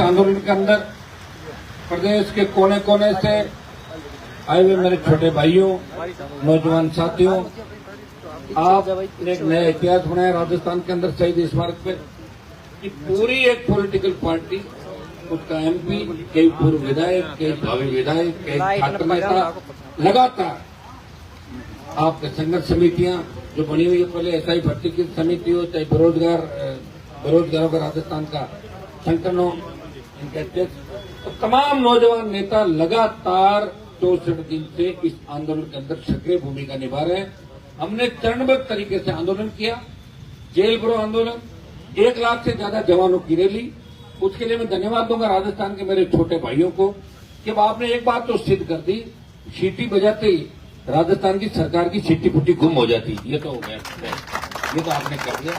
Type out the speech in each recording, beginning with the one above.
आंदोलन के अंदर प्रदेश के कोने कोने से आए हुए मेरे छोटे भाइयों, नौजवान साथियों, आपने एक नया इतिहास बनाया राजस्थान के अंदर शहीद स्मारक पे कि पूरी एक पॉलिटिकल पार्टी, उसका एमपी, कई पूर्व विधायक, कई भावी विधायक, कई छात्र नेता, लगातार आपके संघर्ष समितियां जो बनी हुई है, पहले एसआई भर्ती की समिति हो, चाहे बेरोजगारों का राजस्थान का संगठन हो, इनके अध्यक्ष, तो तमाम नौजवान नेता लगातार 64 दिन से इस आंदोलन के अंदर सक्रिय भूमिका निभा रहे हैं। हमने चरणबद्ध तरीके से आंदोलन किया, जेल भरो आंदोलन, 1 लाख से ज्यादा जवानों की रैली। उसके लिए मैं धन्यवाद दूंगा राजस्थान के मेरे छोटे भाइयों को कि अब आपने एक बात तो सिद्ध कर दी, सीटी बजाते ही राजस्थान की सरकार की सीटी पुट्टी गुम हो जाती। ये तो हो गया, ये तो आपने कर दिया।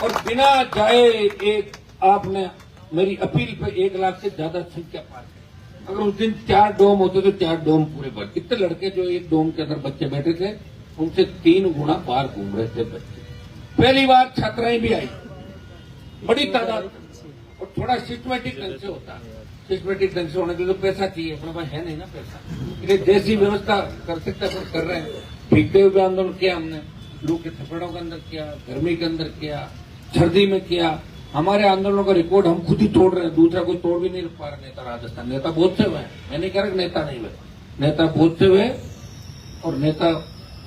और बिना जाए एक आपने मेरी अपील पे 1 लाख से ज्यादा संख्या पार की। अगर उस दिन 4 डोम होते तो 4 डोम पूरे भर। कितने लड़के जो एक डोम के अंदर बच्चे बैठे थे, उनसे 3 गुना बाहर घूम रहे थे बच्चे। पहली बार छात्राएं भी आई, बड़ी तादाद, और थोड़ा सिस्टमेटिक ढंग से होता है। सिस्टमेटिक ढंग से होने के लिए तो पैसा चाहिए, अपने पास है नहीं ना पैसा, इसलिए जैसी व्यवस्था कर सकते हैं कर रहे हैं। भीगते हुए आंदोलन किया हमने, लू के थप्पड़ों के अंदर किया, गर्मी के अंदर किया, सर्दी में किया। हमारे आंदोलनों का रिकॉर्ड हम खुद ही तोड़ रहे हैं, दूसरा कोई तोड़ भी नहीं पा रहा। नेता राजस्थान नेता बहुत से हुए, मैं नहीं कह रहा नेता नहीं हुए, नेता बहुत से हुए और नेता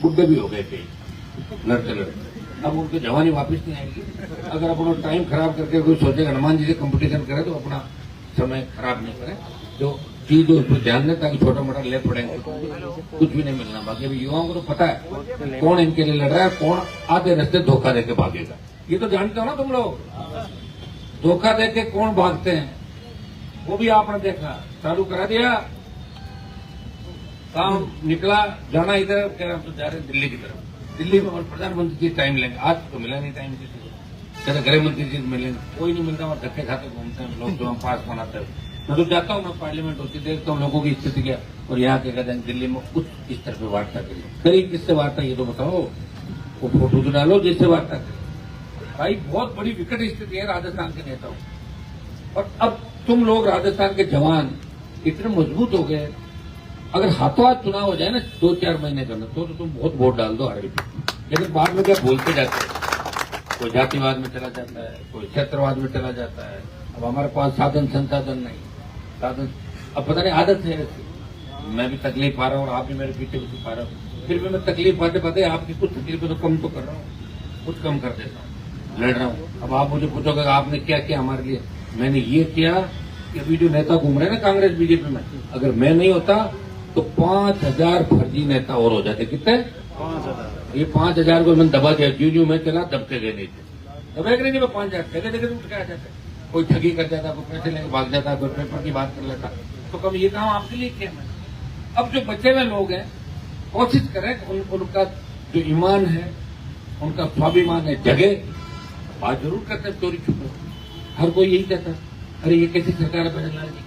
बुढ़े भी हो गए कई लड़ते लड़ते। अब उनकी जवानी वापस नहीं आएगी। अगर अपना टाइम खराब करके कोई सोचे हनुमान जी से कंपटीशन करे तो अपना समय खराब नहीं करे, जो चीज उस पर ध्यान दें ताकि छोटा मोटा ले पड़ेंगे कुछ भी नहीं मिलना। बाकी अभी युवाओं को तो पता है कौन इनके लिए लड़ रहा है, कौन आधे रास्ते धोखा देके भागेगा। ये तो जानते हो ना तुम लोग, धोखा देके कौन भागते हैं वो भी आपने देखा। चालू करा दिया, काम निकला, जाना इधर, कह रहे हम तो जा रहे हैं दिल्ली की तरफ। दिल्ली में प्रधानमंत्री जी टाइम लेंगे, आज तो मिला नहीं टाइम किसी को। कहते गृह मंत्री जी मिलेंगे, कोई नहीं मिलता। वहां धक्के खाते घूमते हैं लोग जो हम पास बनाते हैं। मैं तो जाता हूँ, मैं पार्लियामेंट होती देखता हूँ लोगों की स्थिति क्या, और यहाँ के कहते हैं दिल्ली में उच्च स्तर पर वार्ता करिए। करीब किससे वार्ता ये तो बताओ, वो फोटो तो डालो जिससे वार्ता करें। भाई बहुत बड़ी विकट स्थिति है राजस्थान के नेताओं। और अब तुम लोग राजस्थान के जवान इतने मजबूत हो गए, अगर हाथों हाथ चुनाव हो जाए ना 2-4 महीने करना तो तुम बहुत वोट डाल दो आगे। लेकिन बाद में क्या बोलते जाते हैं, कोई जातिवाद में चला जाता है, कोई क्षेत्रवाद में चला जाता है। अब हमारे पास साधन संसाधन नहीं, साधन अब पता नहीं आदत है ऐसी। मैं भी तकलीफ पा रहा हूँ और आप भी मेरे पीछे पीछे पा रहा हूँ, फिर भी मैं तकलीफ पाते पाते आपकी कुछ तकलीफें तो कम तो कर रहा हूँ, कुछ कम कर देता हूँ, लड़ रहा हूँ। अब आप मुझे पूछोगे आपने क्या किया हमारे लिए, मैंने ये किया कि अभी जो नेता घूम रहे हैं ना कांग्रेस बीजेपी में, अगर मैं नहीं होता तो 5000 फर्जी नेता और हो जाते। कितने? 5000। ये 5000 को मैंने दबा दिया, जो मैं चला दबते गए नहीं थे, दबे नहीं मैं 5000 ठगे ठगे उठ के आ जाते। कोई ठगी कर जाता, कोई पैसे लेके भाग जाता, कोई पेपर की बात कर लेता। तो कभी ये काम आपके लिए किया मैंने। अब जो बचे हुए लोग हैं कोशिश करें उनका जो ईमान है, उनका स्वाभिमान है, जगह बात जरूर करते हैं चोरी छुपे। हर कोई यही कहता है अरे ये कैसी सरकार है बजरंग जी,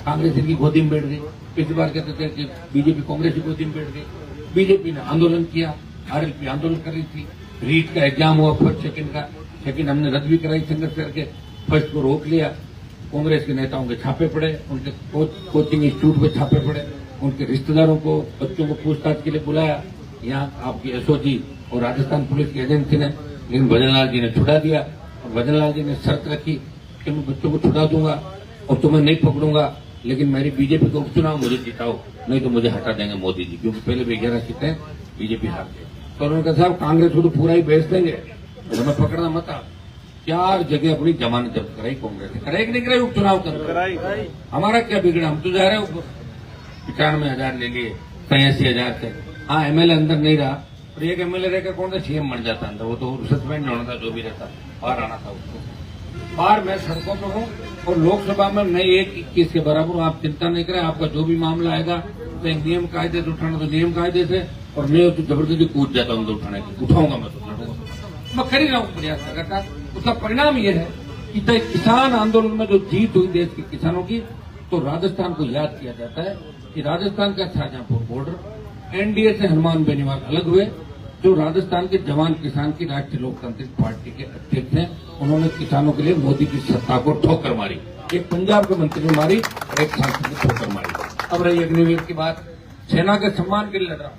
कांग्रेस इनकी गोदी में बैठ गई। पिछली बार कहते थे कि बीजेपी कांग्रेस की गोदी में बैठ गई। बीजेपी ने आंदोलन किया, आरएलपी आंदोलन कर रही थी, रीट का एग्जाम हुआ फर्स्ट सेकंड का, सेकंड हमने रद्द भी कराई संघर्ष करके, फर्स्ट को रोक लिया। कांग्रेस के नेताओं के छापे पड़े, उनके कोचिंग इंस्टीट्यूट पे छापे पड़े, उनके रिश्तेदारों को बच्चों को पूछताछ के लिए बुलाया यहाँ आपकी एसओजी और राजस्थान पुलिस की एजेंसी ने। लेकिन भजनलाल जी ने छुड़ा दिया और भजनलाल जी ने शर्त रखी कि मैं बच्चों को छुड़ा दूंगा और तुम्हें नहीं पकड़ूंगा, लेकिन मेरी बीजेपी को उपचुनाव मुझे जिताओ, नहीं तो मुझे हटा देंगे मोदी जी, क्योंकि पहले भी 11 सीटें बीजेपी हार गई। तो उन्होंने कहा साहब कांग्रेस को तो पूरा ही बेच देंगे, तो हमें पकड़ना मत। 4 जगह अपनी जमानत जब्त कराई कांग्रेस ने, कराई कि नहीं कराई उपचुनाव कर? हमारा क्या बिगड़ा, हम तो जा रहे हैं 95,000 ले लिए 83,000 से। हाँ एमएलए अंदर नहीं रहा, और एक एमएलए रहकर कौन सा सीएम बन जाता अंदर, वो तो सस्पेंड होना था, जो भी रहता बाहर आना था उसको। बाहर मैं सड़कों पर हूँ और लोकसभा में मैं 1-21 के बराबर हूँ। आप चिंता नहीं करें, आपका जो भी मामला आएगा तो एक नियम कायदे से उठाना तो नियम कायदे से, और मैं तो जबरदस्ती कूद जाता हूँ उठाने की, उठाऊंगा मैं तो मैं कर ही रहा हूँ प्रयास लगातार। उसका परिणाम ये है कि किसान आंदोलन में जो जीत हुई देश के किसानों की, तो राजस्थान को याद किया जाता है कि राजस्थान का शाहजहांपुर बॉर्डर एनडीए से हनुमान बेनीवाल अलग हुए, जो राजस्थान के जवान किसान की राष्ट्रीय लोकतांत्रिक पार्टी के अध्यक्ष हैं, उन्होंने किसानों के लिए मोदी की सत्ता को ठोकर मारी। एक पंजाब के मंत्री ने मारी और एक सांसद ने ठोकर मारी। अब रही अग्निवीर की बात, सेना के सम्मान के लिए लड़ रहा हूं।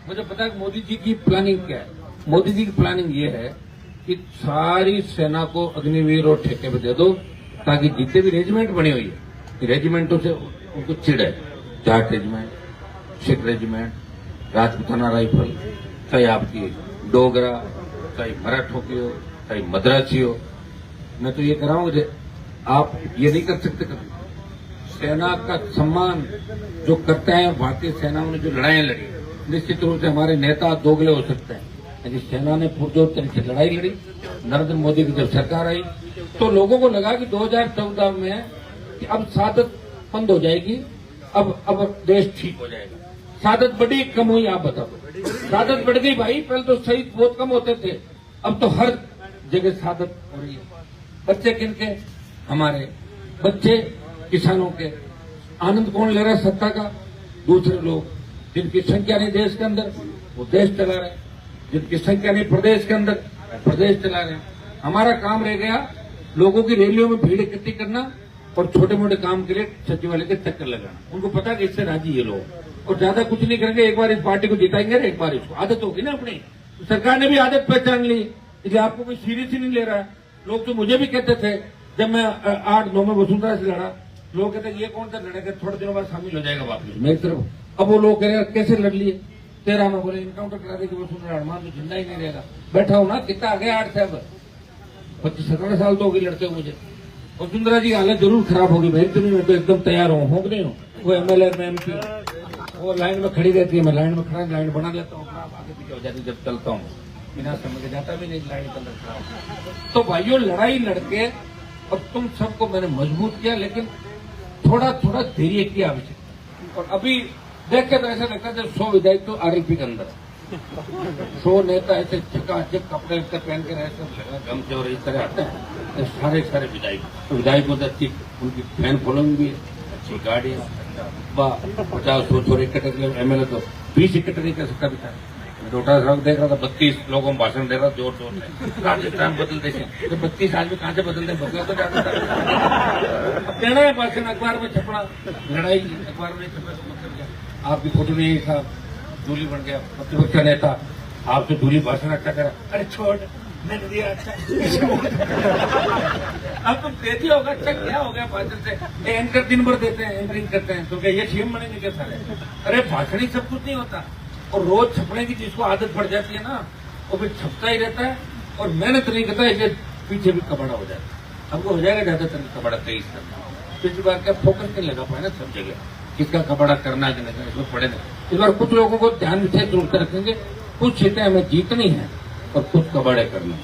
मुझे पता है कि मोदी जी की प्लानिंग क्या है। मोदी जी की प्लानिंग ये है कि सारी सेना को अग्निवीर और ठेके पे दे दो, ताकि जितने भी रेजिमेंट बनी हुई है रेजिमेंटों से उनको चिड़ है। Jat regiment, Sikh regiment, Rajputana rifle, चाहे आपकी डोगरा, चाहे मराठों की हो, चाहे मद्रासी हो। मैं तो ये कह रहा हूं कि आप ये नहीं कर सकते कभी। सेना का सम्मान जो करते हैं, भारतीय सेना ने जो लड़ाइयां लड़ी, निश्चित रूप से हमारे नेता दोगले हो सकते हैं, लेकिन सेना ने पुरजोर तरीके से लड़ाई लड़ी। नरेंद्र मोदी की जब सरकार आई तो लोगों को लगा कि 2014 में कि अब सादत बंद हो जाएगी, अब देश ठीक हो जाएगा। सादत बढ़ी कम हुई, आप बता दो। सादत बढ़ गई भाई, पहले तो शहीद बहुत कम होते थे, अब तो हर जगह सादत हो रही है। बच्चे किनके? हमारे बच्चे, किसानों के। आनंद कौन ले रहा है सत्ता का? दूसरे लोग, जिनकी संख्या नहीं देश के अंदर, वो देश चला रहे हैं। जिनकी संख्या नहीं प्रदेश के अंदर, प्रदेश चला रहे हैं। हमारा काम रह गया लोगों की रैलियों में भीड़ इकट्ठी करना और छोटे मोटे काम के लिए सचिवालय के चक्कर लगाना। उनको पता कि इससे राजी ये लोग, और ज्यादा कुछ नहीं करेंगे। एक बार इस पार्टी को जिताएंगे, एक बार इसको आदत होगी ना अपनी। तो सरकार ने भी आदत पहचान ली, इसलिए आपको कोई सीरियस ही नहीं ले रहा है। लोग तो मुझे भी कहते थे, जब मैं 8-9 में वसुंधरा से लड़ा, लोग कहते ये कौन सा लड़ेगा, थोड़े दिनों बाद शामिल हो जाएगा वापस मेरी तरफ। अब वो लोग कह रहे हैं कैसे लड़ लिए, 13 में बोले इनकाउंटर करा देगी वसुंधरा, हनुमान तो झंडा ही नहीं रहेगा। बैठा हूं ना, कितना आ गया 8 से, अब 25-17 साल तो हो गई लड़ते हुए मुझे। वसुंधरा जी हालत जरूर खराब होगी भाई, तो नहीं, मैं तो एकदम तैयार हूँ कि नहीं हूँ। वो एमएलए में एमपी, वो लाइन में खड़ी रहती है, मैं लाइन में खड़ा, लाइन बना देता हूँ, आगे पीछे हो जाती जब चलता हूँ, बिना समय के जाता भी नहीं लाइन के अंदर खड़ा। तो भाइयों, लड़ाई लड़के और तुम सबको मैंने मजबूत किया, लेकिन थोड़ा थोड़ा धैर्य की आवश्यकता। और अभी देख के तो ऐसा लगता है जब 100 विधायक तो आरएलपी के अंदर, 100 नेता ऐसे चकाचक कपड़े पहन के रहते, गमछे और इस तरह आते हैं सारे विधायक अच्छी उनकी फैन फॉलोइंग भी है, अच्छी गाड़ी है, 50-100 इकट्ठे। एमएलए तो 20 इकट्ठे नहीं कर सकता। बिता डोटा सड़क देख रहा था, 32 लोगों को भाषण दे रहा, जोर से राजस्थान बदल देते, तो 32 आदमी कहां से बदल दे, बदला तो जाता कहना है भाषण अखबार में छपना, लड़ाई अखबार में छपा। आपकी फोटो नहीं था, दूली बन गया प्रतिपक्ष नेता, आपसे दूली भाषण अच्छा करा, अरे छोड़ मैंने दिया अच्छा। अब तुम देती होगा अच्छा, क्या हो गया भाषण से? एंकर दिन भर देते हैं, एंकरिंग करते हैं, तो क्या ये सीएम बनेंगे क्या सारे? अरे भाषण ही सब कुछ नहीं होता, और रोज छपने की जिसको आदत पड़ जाती है ना, वो फिर छपता ही रहता है और मेहनत नहीं करता है, पीछे भी कबाड़ा हो जाता है। हमको हो जाएगा ज्यादातर कबाड़ा 23 तक। पिछली बार क्या फोकस नहीं लगा पाए ना सब जगह, किसका कबाड़ा करना है कि नहीं, इसमें पड़े नहीं। इस बार कुछ लोगों को ध्यान से जुड़कर रखेंगे, कुछ सीटें हमें जीतनी है और कुछ कबाड़े करने,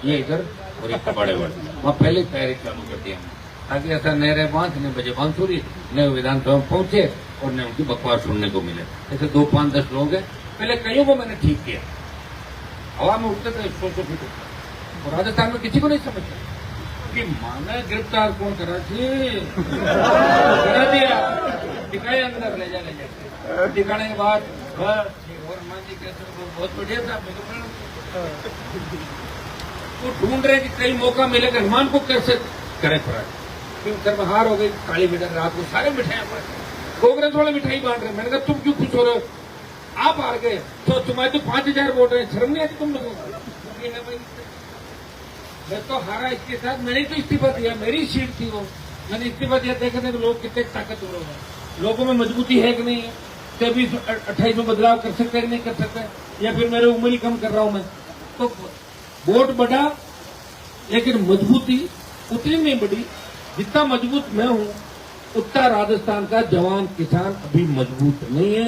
ये इधर और ये कबाड़े वाले, वहां पहले तैयारी चालू कर दिया, ताकि ऐसा न रहे 5 बजे बांसुरी न विधानसभा में पहुंचे और न उनकी बकवास सुनने को मिले। ऐसे 2, 5, 10 लोग हैं, पहले कईयों को मैंने ठीक किया, हवा में उठते थे 100 फीट, और राजस्थान में किसी को नहीं समझता कि माना गिरफ्तार कौन करा करा दिया, दिखाए अंदर ले जा, दिखाने के बाद बस हनुमान जी कहते बहुत बढ़िया था, वो ढूंढ रहे कि कई मौका मिलेगा हनुमान को कैसे करे फरार, क्योंकि में हार हो गई, काली मिठाई रात को सारे मिठाइयां पड़, कांग्रेस वाले मिठाई बांट रहे। मैंने कहा तुम क्यों खुश हो रहे हो, आप हार गए तो तुम्हारे तो 5000 वोट है, शर्म नहीं आती तुम लोगों को? मैं तो हारा इसके साथ, मैंने तो इस्तीफा दिया, मेरी सीट थी वो, मैंने इस्तीफा दिया। देखने तो लोग कितने ताकतवर हो, लोगों में मजबूती है कि नहीं है, 24-28 में बदलाव कर सकते हैं कि नहीं कर सकते, या फिर मेरे उम्र ही कम कर रहा हूं मैं। तो वोट बढ़ा लेकिन मजबूती उतनी नहीं बढ़ी, जितना मजबूत मैं हूं उतना राजस्थान का जवान किसान अभी मजबूत नहीं है।